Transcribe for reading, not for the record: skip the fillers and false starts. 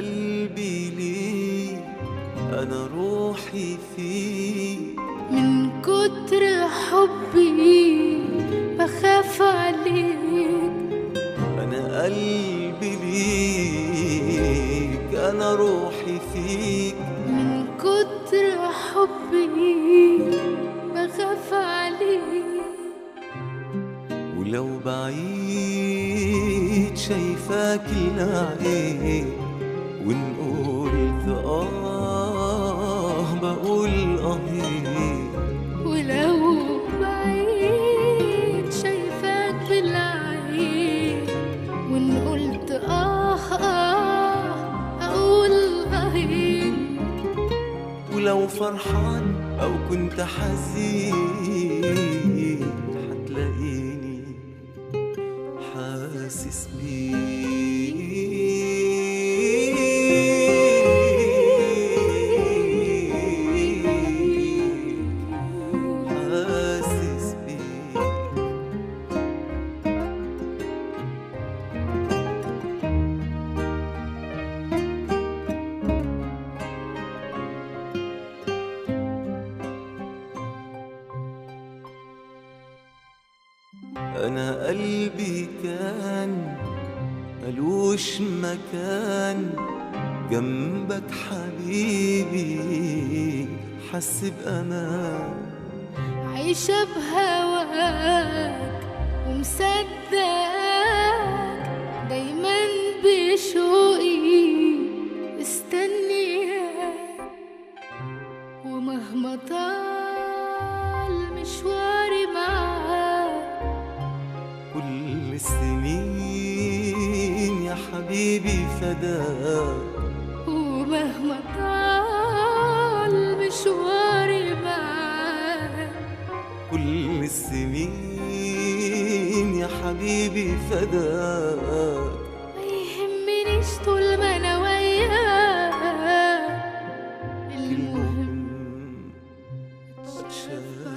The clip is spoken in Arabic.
قلبي ليك، أنا روحي فيك. من كتر حبي بخاف عليك. أنا قلبي ليك، أنا روحي فيك. من كتر حبي بخاف عليك. ولو بعيد شايفاك العين، وإن قلت بقول ولو بعيد شايفاك بالعين، وإن قلت أقول ولو فرحان أو كنت حزين، هتلاقيني حاسس أنا قلبي كان ملوش مكان جنبك حبيبي، حس بأمان. عايشة بهواك ومصدقك، دايما بشوقي مستنياك. ومهما طال مشواري معاك، كل السنين يا حبيبي فداك. ومهما طال مشواري معاك، كل السنين يا حبيبي فداك. ما يهمنيش طول ما انا وياك، المهم المهم